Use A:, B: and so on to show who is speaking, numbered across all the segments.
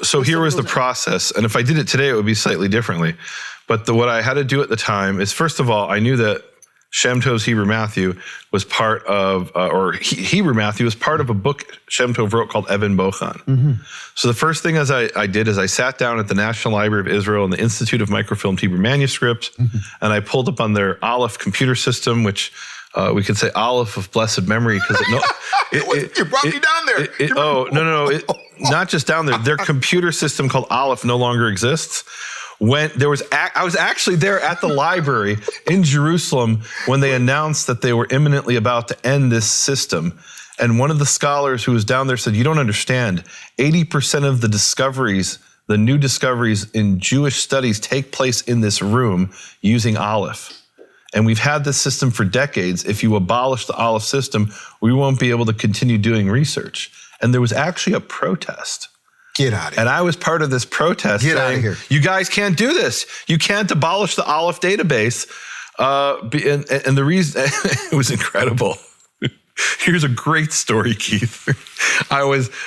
A: So here was the process. And if I did it today, it would be slightly differently. But what I had to do at the time is, first of all, I knew that Shem Tov's Hebrew Matthew was part of, Hebrew Matthew was part of a book Shem Tov wrote called Even Bochan. So the first thing I did is I sat down at the National Library of Israel and the Institute of Microfilmed Hebrew Manuscripts, and I pulled up on their Aleph computer system, which we could say Aleph of blessed memory because
B: it brought me down there.
A: No, not just down there. Their computer system called Aleph no longer exists. I was actually there at the library in Jerusalem when they announced that they were imminently about to end this system. And one of the scholars who was down there said, "You don't understand. 80% of the new discoveries in Jewish studies take place in this room using Aleph. And we've had this system for decades. If you abolish the Aleph system, we won't be able to continue doing research." And there was actually a protest.
B: Get out of here.
A: And I was part of this protest saying, you guys can't do this. You can't abolish the Aleph database. And the reason, it was incredible. Here's a great story, Keith.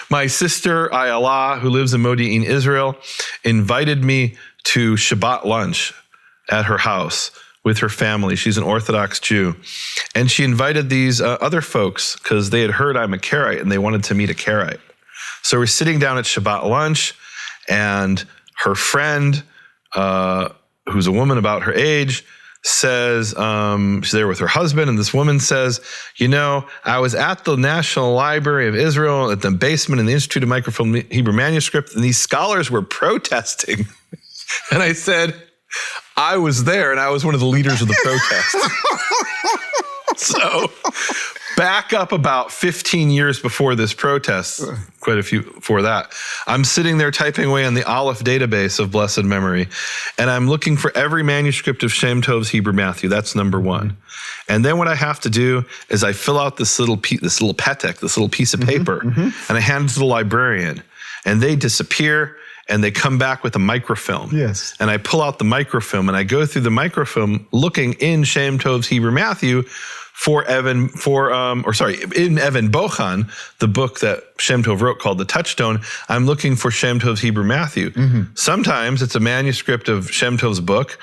A: My sister, Ayala, who lives in Modi'in, Israel, invited me to Shabbat lunch at her house with her family. She's an Orthodox Jew. And she invited these other folks because they had heard I'm a Karaite and they wanted to meet a Karaite. So we're sitting down at Shabbat lunch, and her friend, who's a woman about her age, says, she's there with her husband, and this woman says, I was at the National Library of Israel at the basement in the Institute of Microfilmed Hebrew Manuscript, and these scholars were protesting. And I said, I was there, and I was one of the leaders of the protest. So back up about 15 years before this protest, quite a few before that, I'm sitting there typing away on the Aleph database of blessed memory, and I'm looking for every manuscript of Shem Tov's Hebrew Matthew. That's number one. And then what I have to do is I fill out this little patek, this little piece of paper, and I hand it to the librarian, and they disappear. And they come back with a microfilm. Yes. And I pull out the microfilm and I go through the microfilm looking in Shem Tov's Hebrew Matthew in Even Bochan, the book that Shem Tov wrote called The Touchstone. I'm looking for Shem Tov's Hebrew Matthew. Sometimes it's a manuscript of Shem Tov's book,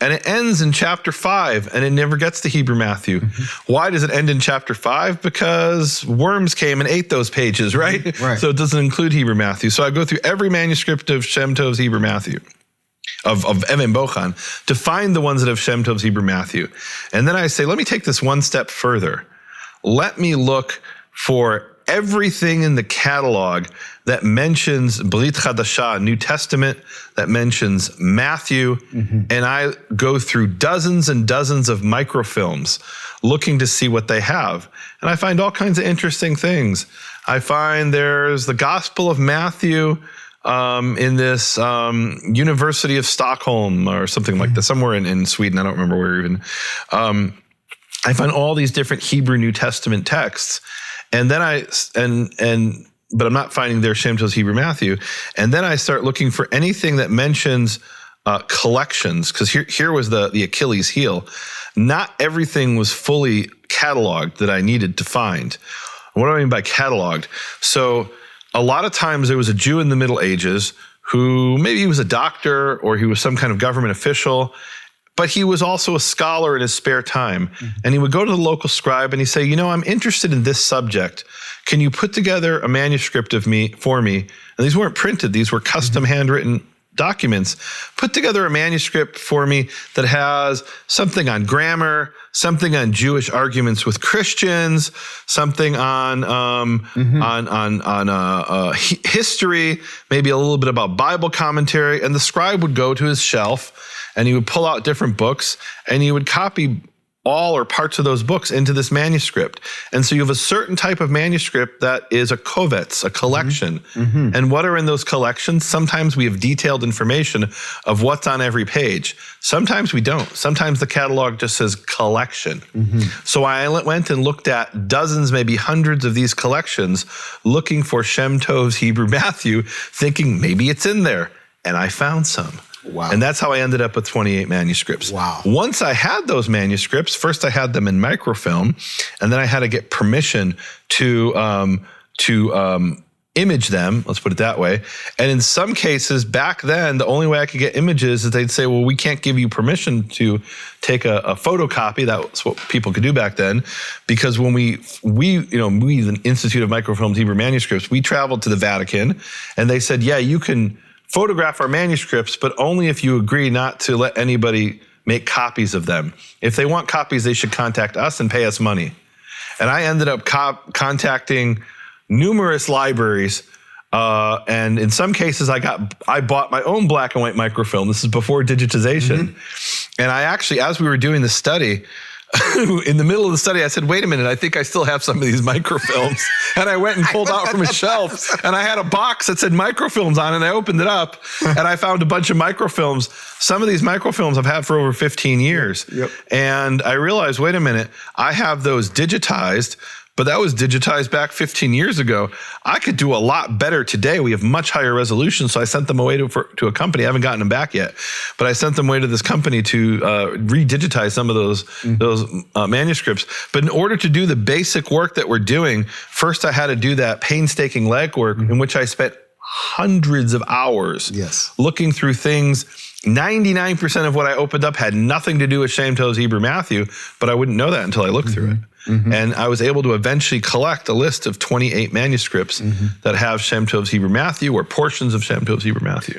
A: and it ends in chapter 5, and it never gets to Hebrew Matthew. Why does it end in chapter 5? Because worms came and ate those pages, right? So it doesn't include Hebrew Matthew. So I go through every manuscript of Shem Tov's Hebrew Matthew, of Even Bochan, to find the ones that have Shem Tov's Hebrew Matthew. And then I say, let me take this one step further. Let me look for everything in the catalog that mentions Brit Chadashah, New Testament, that mentions Matthew, and I go through dozens and dozens of microfilms looking to see what they have. And I find all kinds of interesting things. I find there's the Gospel of Matthew in this University of Stockholm or something like that, somewhere in Sweden, I don't remember where even. I find all these different Hebrew New Testament texts. And then but I'm not finding their Shem Tov's Hebrew Matthew. And then I start looking for anything that mentions collections, because here was the Achilles heel. Not everything was fully cataloged that I needed to find. What do I mean by cataloged? So a lot of times there was a Jew in the Middle Ages who maybe he was a doctor or he was some kind of government official, but he was also a scholar in his spare time. And he would go to the local scribe and he'd say, I'm interested in this subject. Can you put together a manuscript for me? And these weren't printed. These were custom handwritten documents. Put together a manuscript for me that has something on grammar, something on Jewish arguments with Christians, something on history, maybe a little bit about Bible commentary. And the scribe would go to his shelf and he would pull out different books and he would copy all or parts of those books into this manuscript. And so you have a certain type of manuscript that is a kovetz, a collection. And what are in those collections? Sometimes we have detailed information of what's on every page. Sometimes we don't. Sometimes the catalog just says collection. So I went and looked at dozens, maybe hundreds of these collections, looking for Shem Tov's Hebrew Matthew, thinking maybe it's in there. And I found some. Wow. And that's how I ended up with 28 manuscripts. Wow. Once I had those manuscripts, first I had them in microfilm, and then I had to get permission to image them, let's put it that way. And in some cases back then, the only way I could get images is they'd say, well, we can't give you permission to take a photocopy. That's what people could do back then. Because when we, the Institute of Microfilmed Hebrew Manuscripts, we traveled to the Vatican and they said, yeah, you can photograph our manuscripts, but only if you agree not to let anybody make copies of them. If they want copies, they should contact us and pay us money. And I ended up contacting numerous libraries, and in some cases I bought my own black and white microfilm. This is before digitization. And I actually, as we were doing the study, in the middle of the study, I said, wait a minute, I think I still have some of these microfilms. And I went and pulled out from a shelf, and I had a box that said microfilms on it, and I opened it up, and I found a bunch of microfilms. Some of these microfilms I've had for over 15 years.
B: Yep.
A: And I realized, wait a minute, I have those digitized, but that was digitized back 15 years ago. I could do a lot better today. We have much higher resolution. So I sent them away to a company. I haven't gotten them back yet, but I sent them away to this company to redigitize some of those manuscripts. But in order to do the basic work that we're doing, first I had to do that painstaking legwork in which I spent hundreds of hours looking through things. 99% of what I opened up had nothing to do with Shem Tov's Hebrew Matthew, but I wouldn't know that until I looked through it. And I was able to eventually collect a list of 28 manuscripts that have Shem Tov's Hebrew Matthew or portions of Shem Tov's Hebrew Matthew.